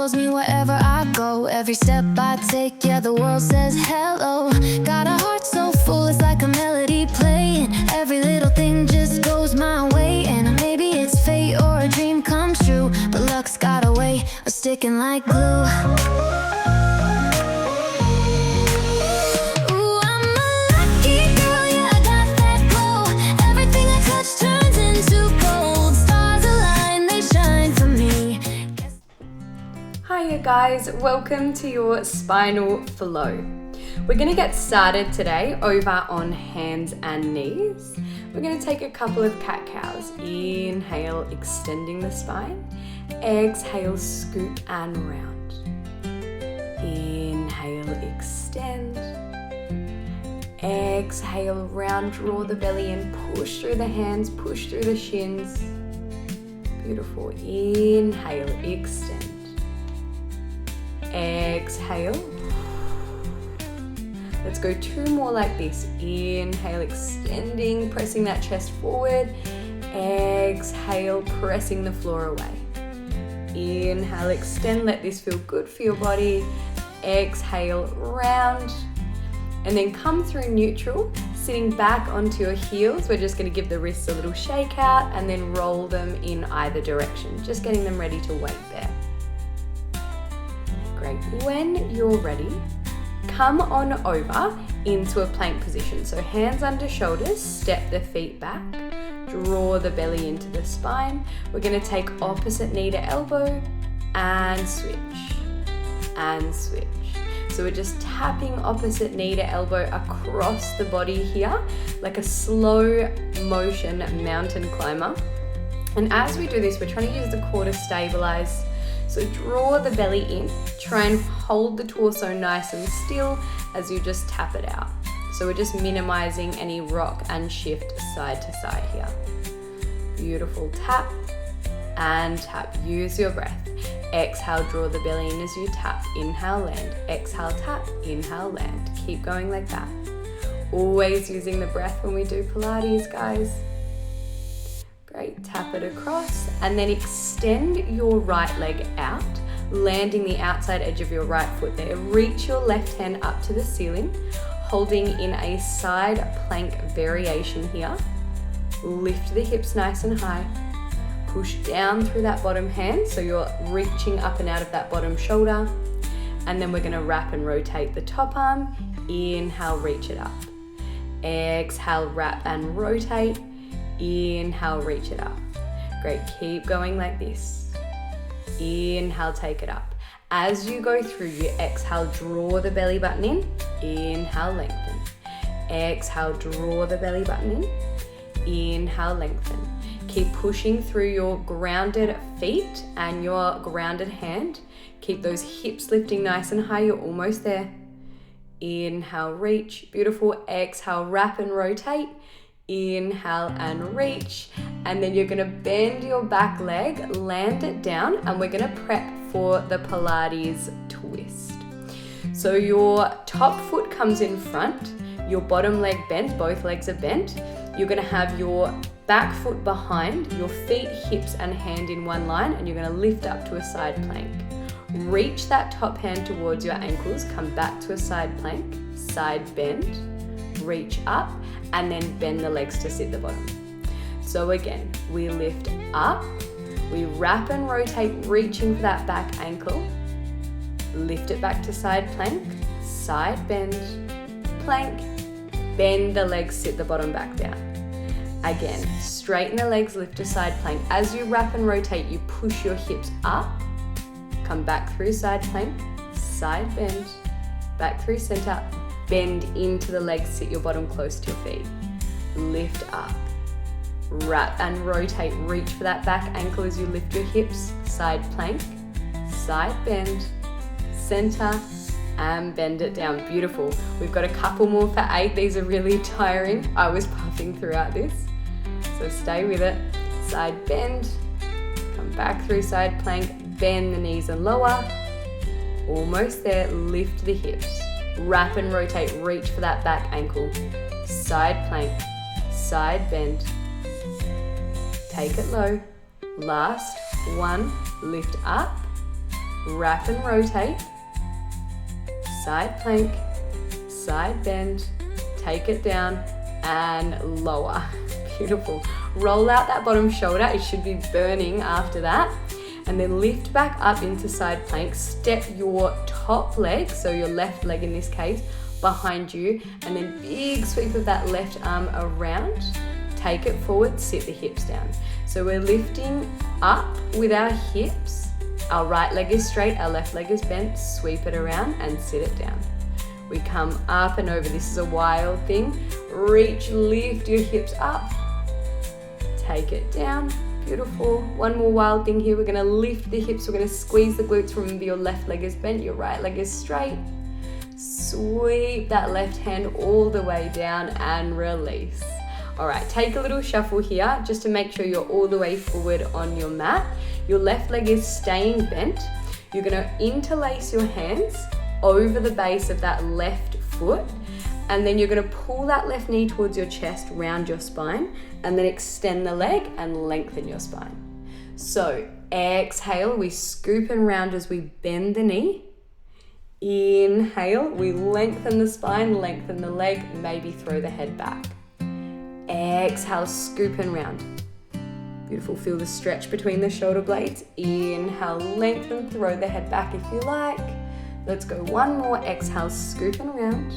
follows me wherever I go. Every step I take, yeah, the world says hello. Got a heart so full, it's like a melody playing. Every little thing just goes my way. And maybe it's fate or a dream come true, but luck's got a way of sticking like glue. Hiya guys, welcome to your Spinal Flow. We're going to get started today over on hands and knees. We're going to take a couple of cat-cows. Inhale, extending the spine. Exhale, scoot and round. Inhale, extend. Exhale, round, draw the belly in, push through the hands, push through the shins. Beautiful. Inhale, extend. Exhale. Let's go two more like this. Inhale, extending, pressing that chest forward. Exhale, pressing the floor away. Inhale, extend, let this feel good for your body. Exhale, round. And then come through neutral, sitting back onto your heels. We're just going to give the wrists a little shake out and then roll them in either direction. Just getting them ready to wait there. Great. When you're ready, come on over into a plank position. So hands under shoulders, step the feet back, draw the belly into the spine. We're going to take opposite knee to elbow and switch and switch. So we're just tapping opposite knee to elbow across the body here, like a slow motion mountain climber. And as we do this, we're trying to use the core to stabilize. So draw the belly in, try and hold the torso nice and still as you just tap it out. So we're just minimizing any rock and shift side to side here. Beautiful, tap and tap, use your breath. Exhale, draw the belly in as you tap, inhale, land, exhale, tap, inhale, land. Keep going like that. Always using the breath when we do Pilates, guys. Great, tap it across and then extend your right leg out, landing the outside edge of your right foot there. Reach your left hand up to the ceiling, holding in a side plank variation here. Lift the hips nice and high. Push down through that bottom hand, so you're reaching up and out of that bottom shoulder. And then we're going to wrap and rotate the top arm. Inhale, reach it up. Exhale, wrap and rotate. Inhale, reach it up. Great, keep going like this. Inhale, take it up. As you go through, you exhale, draw the belly button in. Inhale, lengthen. Exhale, draw the belly button in. Inhale, lengthen. Keep pushing through your grounded feet and your grounded hand. Keep those hips lifting nice and high. You're almost there. Inhale, reach. Beautiful. Exhale, wrap and rotate. Inhale and reach. And then you're going to bend your back leg, land it down, and we're going to prep for the Pilates twist. So your top foot comes in front, your bottom leg bent, both legs are bent. You're going to have your back foot behind, your feet, hips and hand in one line, and you're going to lift up to a side plank. Reach that top hand towards your ankles, come back to a side plank, side bend, reach up, and then bend the legs to sit the bottom. So again, we lift up, we wrap and rotate, reaching for that back ankle, lift it back to side plank, side bend, plank, bend the legs, sit the bottom back down. Again, straighten the legs, lift to side plank. As you wrap and rotate, you push your hips up, come back through side plank, side bend, back through center, bend into the legs, sit your bottom close to your feet. Lift up, wrap and rotate, reach for that back ankle as you lift your hips, side plank, side bend, center, and bend it down. Beautiful. We've got a couple more for 8. These are really tiring. I was puffing throughout this. So stay with it. Side bend, come back through side plank, bend the knees and lower. Almost there, lift the hips. Wrap and rotate, reach for that back ankle. Side plank, side bend. Take it low. Last one, lift up. wrap and rotate, side plank, side bend, take it down and lower. Beautiful. Roll out that bottom shoulder. It should be burning after that. And then lift back up into side plank. Step your top leg, so your left leg in this case, behind you. And then big sweep of that left arm around. Take it forward, sit the hips down. So we're lifting up with our hips. Our right leg is straight, our left leg is bent. Sweep it around and sit it down. We come up and over. This is a wild thing. Reach, lift your hips up. Take it down. Beautiful. One more wild thing here. We're going to lift the hips. We're going to squeeze the glutes. Remember, your left leg is bent, your right leg is straight. Sweep that left hand all the way down and release. All right, take a little shuffle here just to make sure you're all the way forward on your mat. Your left leg is staying bent. You're going to interlace your hands over the base of that left foot, and then you're going to pull that left knee towards your chest, round your spine, and then extend the leg and lengthen your spine. So exhale, we scoop and round as we bend the knee. Inhale, we lengthen the spine, lengthen the leg, maybe throw the head back. Exhale, scoop and round. Beautiful, feel the stretch between the shoulder blades. Inhale, lengthen, throw the head back if you like. Let's go one more. Exhale, scoop and round.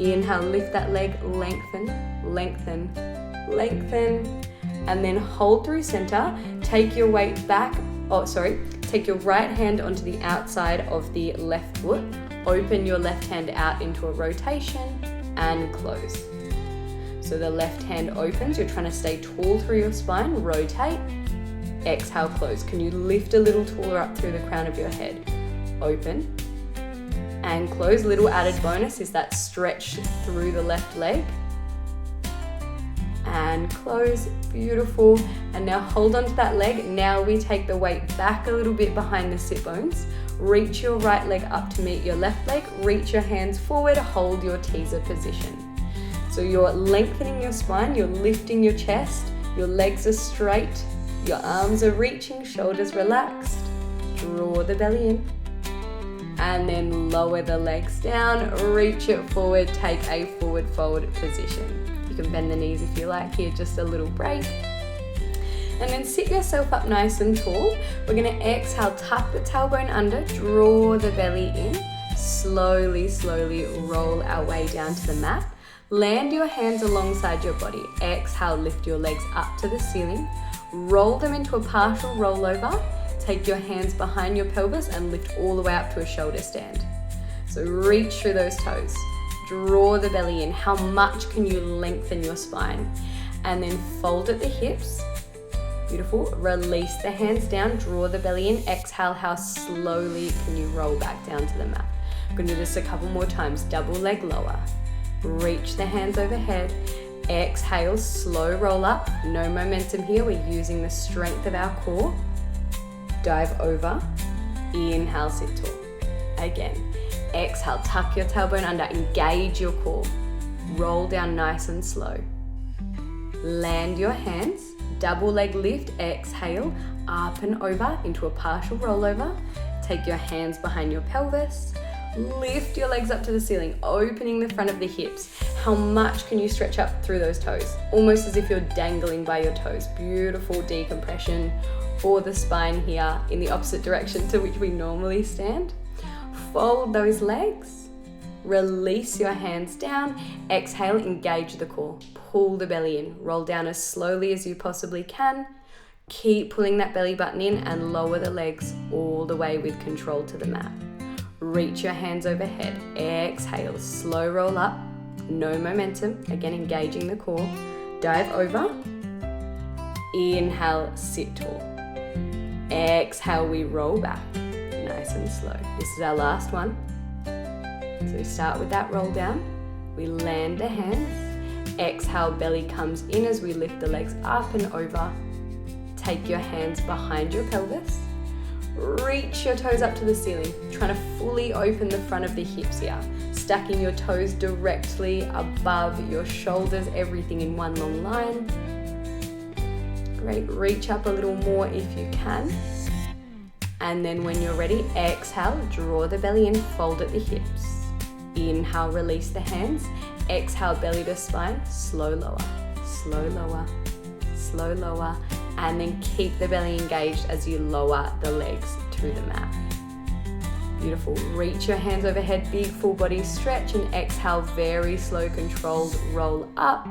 Inhale, lift that leg, lengthen, lengthen, lengthen. And then hold through center. Take your weight back, take your right hand onto the outside of the left foot. Open your left hand out into a rotation and close. So the left hand opens, you're trying to stay tall through your spine, rotate, exhale, close. Can you lift a little taller up through the crown of your head? Open and close. Little added bonus is that stretch through the left leg. And close, beautiful. And now hold on to that leg. Now we take the weight back a little bit behind the sit bones. Reach your right leg up to meet your left leg. Reach your hands forward, hold your teaser position. So you're lengthening your spine, you're lifting your chest, your legs are straight, your arms are reaching, shoulders relaxed. Draw the belly in. And then lower the legs down, reach it forward, take a forward fold position. You can bend the knees if you like here, just a little break. And then sit yourself up nice and tall. We're gonna exhale, tuck the tailbone under, draw the belly in. Slowly, slowly roll our way down to the mat. Land your hands alongside your body. Exhale, lift your legs up to the ceiling. Roll them into a partial rollover. Take your hands behind your pelvis and lift all the way up to a shoulder stand. So reach through those toes. Draw the belly in. How much can you lengthen your spine? And then fold at the hips. Beautiful. Release the hands down. Draw the belly in. Exhale, how slowly can you roll back down to the mat? I'm going to do this a couple more times. Double leg lower. Reach the hands overhead. Exhale, slow roll up. No momentum here. We're using the strength of our core. Dive over. Inhale, sit tall. Again. Exhale, tuck your tailbone under. Engage your core. Roll down nice and slow. Land your hands. Double leg lift. Exhale, up and over into a partial rollover. Take your hands behind your pelvis. Lift your legs up to the ceiling, opening the front of the hips. How much can you stretch up through those toes? Almost as if you're dangling by your toes. Beautiful decompression for the spine here in the opposite direction to which we normally stand. Fold those legs. Release your hands down. Exhale, engage the core. Pull the belly in. Roll down as slowly as you possibly can. Keep pulling that belly button in and lower the legs all the way with control to the mat. Reach your hands overhead. Exhale, slow roll up. No momentum. Again, engaging the core. Dive over. Inhale, sit tall. Exhale, we roll back. Nice and slow. This is our last one. So we start with that roll down. We land the hands. Exhale, belly comes in as we lift the legs up and over. Take your hands behind your pelvis. Reach your toes up to the ceiling, trying to fully open the front of the hips here. Stacking your toes directly above your shoulders, everything in one long line. Great, reach up a little more if you can. And then when you're ready, exhale, draw the belly in, fold at the hips. Inhale, release the hands. Exhale, belly to spine, slow lower, slow lower, slow lower. And then keep the belly engaged as you lower the legs to the mat. Beautiful. Reach your hands overhead, big full body stretch, and exhale, very slow, controlled roll up.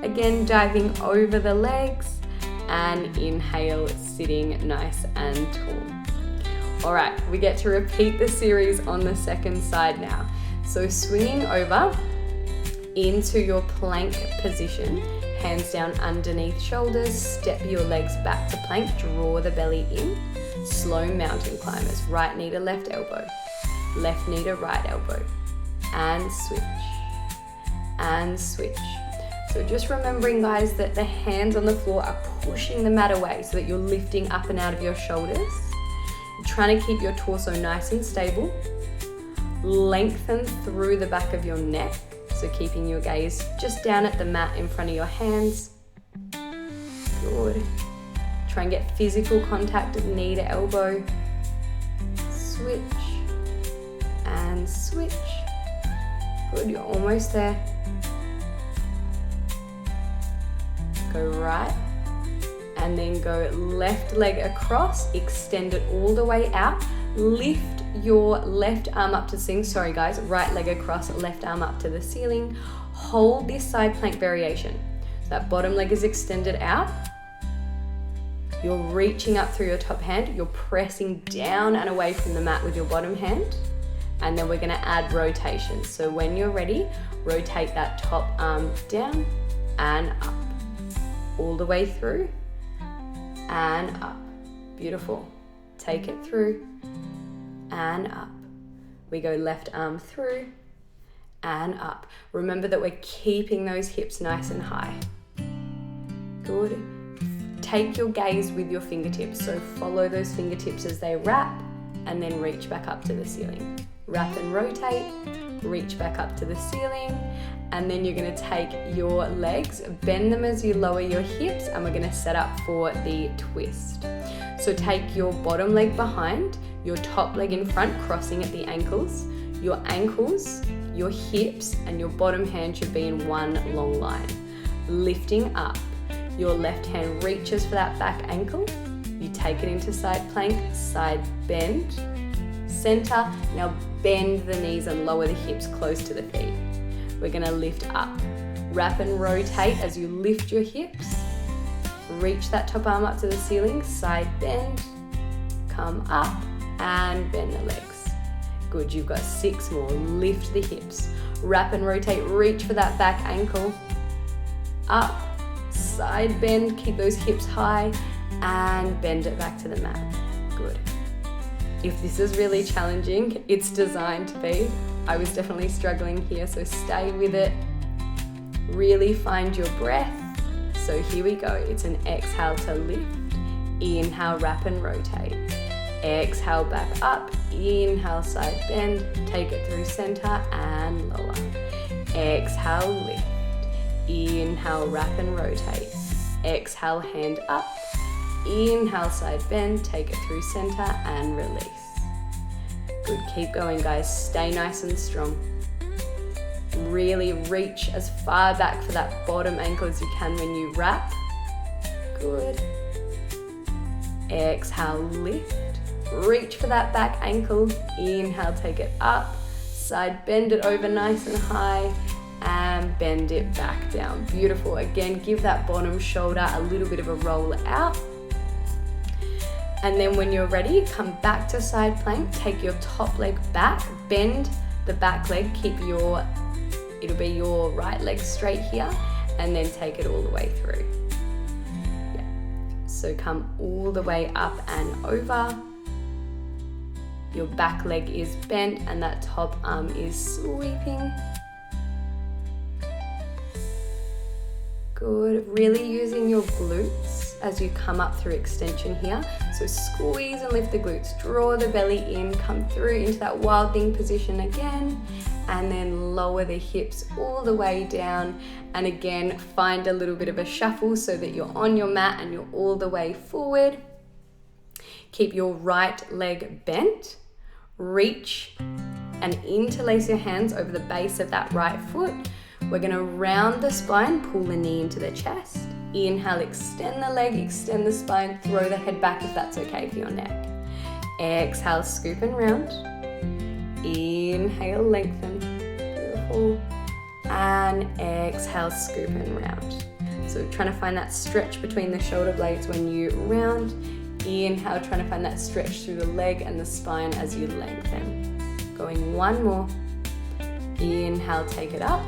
Again, diving over the legs, and inhale, sitting nice and tall. All right, we get to repeat the series on the second side now. So swinging over into your plank position, hands down underneath shoulders, step your legs back to plank, draw the belly in. Slow mountain climbers, right knee to left elbow, left knee to right elbow, and switch, and switch. So just remembering, guys, that the hands on the floor are pushing the mat away so that you're lifting up and out of your shoulders. You're trying to keep your torso nice and stable. Lengthen through the back of your neck, so keeping your gaze just down at the mat in front of your hands. Good. Try and get physical contact of knee to elbow. Switch and switch. Good, you're almost there. Go right and then go left leg across, extend it all the way out. Lift your left arm up to the ceiling. Sorry guys, right leg across, left arm up to the ceiling. Hold this side plank variation. So that bottom leg is extended out. You're reaching up through your top hand, you're pressing down and away from the mat with your bottom hand, and then we're gonna add rotation. So when you're ready, rotate that top arm down and up, all the way through and up. Beautiful. Take it through and up. We go left arm through and up. Remember that we're keeping those hips nice and high. Good. Take your gaze with your fingertips, so follow those fingertips as they wrap and then reach back up to the ceiling. Wrap and rotate, reach back up to the ceiling, and then you're going to take your legs, bend them as you lower your hips, and we're going to set up for the twist. So take your bottom leg behind, your top leg in front, crossing at the ankles. Your ankles, your hips, and your bottom hand should be in one long line. Lifting up. Your left hand reaches for that back ankle. You take it into side plank, side bend, center. Now bend the knees and lower the hips close to the feet. We're gonna lift up. Wrap and rotate as you lift your hips. Reach that top arm up to the ceiling, side bend, come up and bend the legs. Good, you've got 6 more. Lift the hips. Wrap and rotate, reach for that back ankle. Up. Side bend, keep those hips high and bend it back to the mat. Good. If this is really challenging, it's designed to be. I was definitely struggling here, so stay with it. Really find your breath. So here we go. It's an exhale to lift. Inhale, wrap and rotate. Exhale, back up. Inhale, side bend. Take it through center and lower. Exhale, lift. Inhale, wrap and rotate. Exhale, hand up. Inhale, side bend, take it through center and release. Good, keep going guys, stay nice and strong. Really reach as far back for that bottom ankle as you can when you wrap. Good. Exhale, lift. Reach for that back ankle. Inhale, take it up. Side bend it over nice and high. And bend it back down. Beautiful. Again, give that bottom shoulder a little bit of a roll out. And then when you're ready, come back to side plank, take your top leg back, bend the back leg, it'll be your right leg straight here, and then take it all the way through. Yeah. So come all the way up and over. Your back leg is bent and that top arm is sweeping. Good, really using your glutes as you come up through extension here. So squeeze and lift the glutes, draw the belly in, come through into that wild thing position again, and then lower the hips all the way down. And again, find a little bit of a shuffle so that you're on your mat and you're all the way forward. Keep your right leg bent. Reach and interlace your hands over the base of that right foot. We're going to round the spine, pull the knee into the chest. Inhale, extend the leg, extend the spine, throw the head back if that's okay for your neck. Exhale, scoop and round. Inhale, lengthen. Beautiful. And exhale, scoop and round. So trying to find that stretch between the shoulder blades when you round. Inhale, trying to find that stretch through the leg and the spine as you lengthen. Going one more. Inhale, take it up.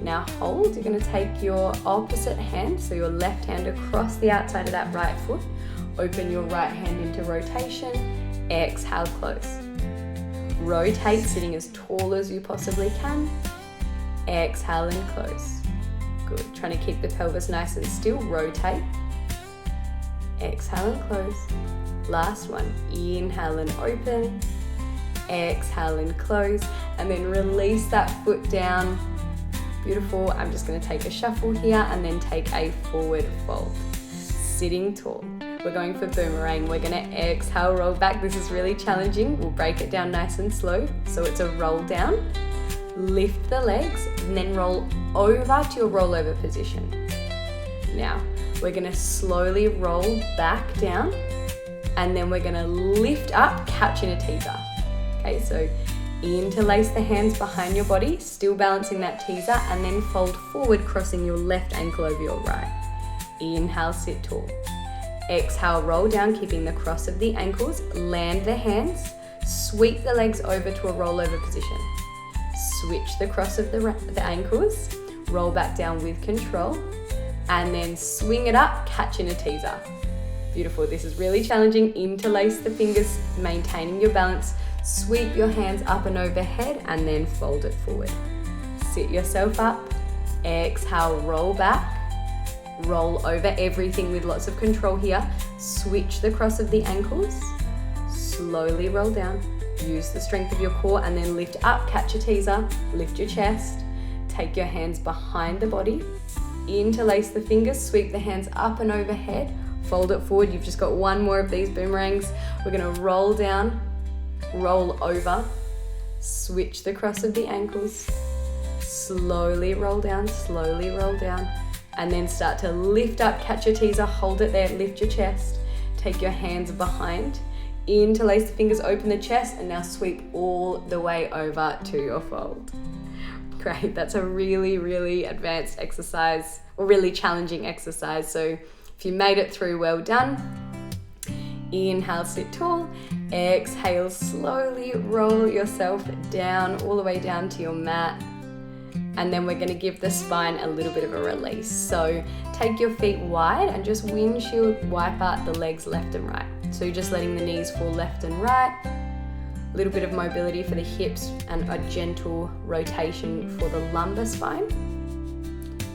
Now hold. You're going to take your opposite hand, so your left hand across the outside of that right foot. Open your right hand into rotation. Exhale, close. Rotate, sitting as tall as you possibly can. Exhale and close. Good. Trying to keep the pelvis nice and still. Rotate. Exhale and close. Last one. Inhale and open. Exhale and close. And then release that foot down. Beautiful. I'm just going to take a shuffle here and then take a forward fold. Sitting tall. We're going for boomerang. We're going to exhale, roll back. This is really challenging. We'll break it down nice and slow. So it's a roll down. Lift the legs and then roll over to your rollover position. Now, we're going to slowly roll back down and then we're going to lift up, catch in a teaser. Okay, so interlace the hands behind your body, still balancing that teaser, and then fold forward, crossing your left ankle over your right. Inhale, sit tall. Exhale, roll down, keeping the cross of the ankles. Land the hands, sweep the legs over to a rollover position. Switch the cross of the ankles, roll back down with control, and then swing it up, catch in a teaser. Beautiful. This is really challenging. Interlace the fingers, maintaining your balance. Sweep your hands up and overhead and then fold it forward. Sit yourself up. Exhale, roll back. Roll over everything with lots of control here. Switch the cross of the ankles. Slowly roll down. Use the strength of your core and then lift up, catch a teaser. Lift your chest. Take your hands behind the body. Interlace the fingers. Sweep the hands up and overhead. Fold it forward. You've just got one more of these boomerangs. We're going to roll down. Roll over, switch the cross of the ankles, slowly roll down, and then start to lift up, catch your teaser, hold it there, lift your chest, take your hands behind, interlace the fingers, open the chest, and now sweep all the way over to your fold. Great, that's a really, really advanced exercise, or really challenging exercise, so if you made it through, well done. Inhale, sit tall. Exhale, slowly roll yourself down, all the way down to your mat. And then we're going to give the spine a little bit of a release. So take your feet wide and just windshield wipe out the legs left and right. So you're just letting the knees fall left and right. A little bit of mobility for the hips and a gentle rotation for the lumbar spine.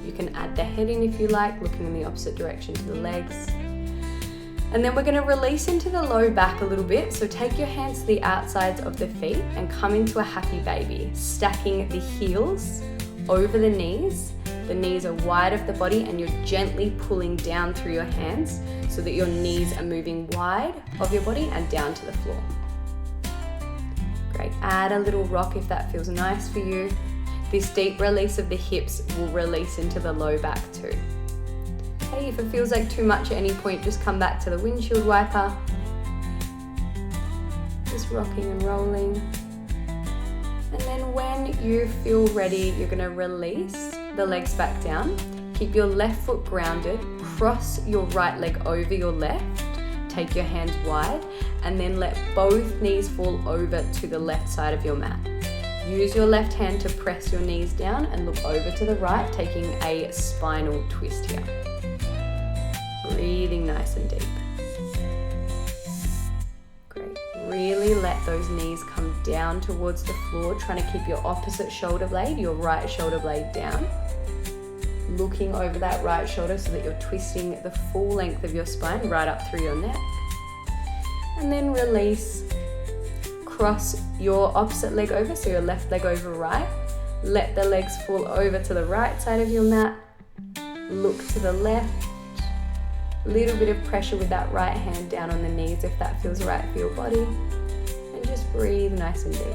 You can add the head in if you like, looking in the opposite direction to the legs. And then we're going to release into the low back a little bit. So take your hands to the outsides of the feet and come into a happy baby, stacking the heels over the knees. The knees are wide of the body and you're gently pulling down through your hands so that your knees are moving wide of your body and down to the floor. Great. Add a little rock if that feels nice for you. This deep release of the hips will release into the low back too. Okay, if it feels like too much at any point, just come back to the windshield wiper. Just rocking and rolling. And then when you feel ready, you're going to release the legs back down. Keep your left foot grounded. Cross your right leg over your left. Take your hands wide. And then let both knees fall over to the left side of your mat. Use your left hand to press your knees down and look over to the right, taking a spinal twist here. Breathing nice and deep. Great. Really let those knees come down towards the floor, trying to keep your opposite shoulder blade, your right shoulder blade down. Looking over that right shoulder so that you're twisting the full length of your spine right up through your neck. And then release. Cross your opposite leg over, so your left leg over right. Let the legs fall over to the right side of your mat. Look to the left. A little bit of pressure with that right hand down on the knees if that feels right for your body. And just breathe nice and deep.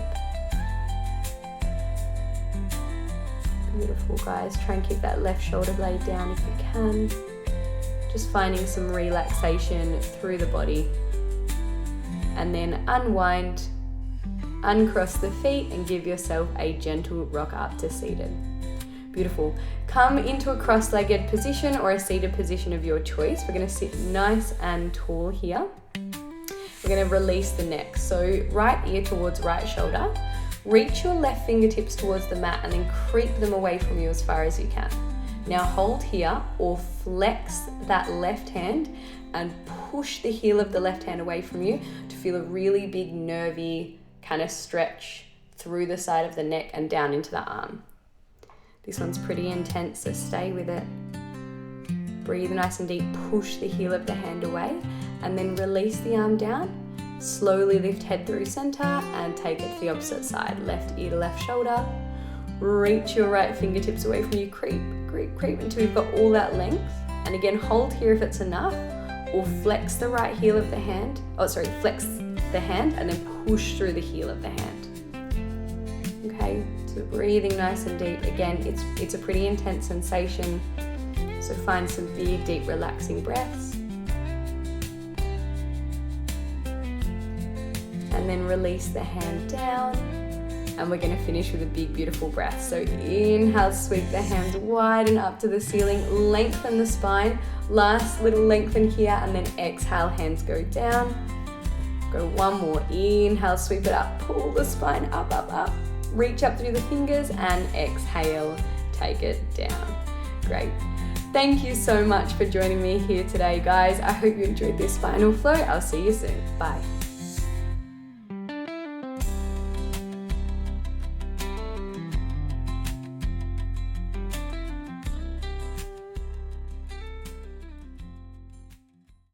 Beautiful, guys. Try and keep that left shoulder blade down if you can. Just finding some relaxation through the body. And then unwind, uncross the feet and give yourself a gentle rock up to seated. Beautiful. Come into a cross-legged position or a seated position of your choice. We're going to sit nice and tall here. We're going to release the neck. So right ear towards right shoulder. Reach your left fingertips towards the mat and then creep them away from you as far as you can. Now hold here or flex that left hand and push the heel of the left hand away from you to feel a really big nervy kind of stretch through the side of the neck and down into the arm. This one's pretty intense, so stay with it. Breathe nice and deep, push the heel of the hand away and then release the arm down. Slowly lift head through center and take it to the opposite side. Left ear to left shoulder. Reach your right fingertips away from you. Creep until you've got all that length. And again, hold here if it's enough, or flex the right heel of the hand. Flex the hand and then push through the heel of the hand. Okay, so breathing nice and deep. Again, it's a pretty intense sensation. So find some big, deep, relaxing breaths. And then release the hand down. And we're going to finish with a big, beautiful breath. So inhale, sweep the hands wide and up to the ceiling. Lengthen the spine. Last little lengthen here. And then exhale, hands go down. Go one more. Inhale, sweep it up. Pull the spine up, up, up. Reach up through the fingers and exhale, take it down. Great. Thank you so much for joining me here today, guys. I hope you enjoyed this spinal flow. I'll see you soon. Bye.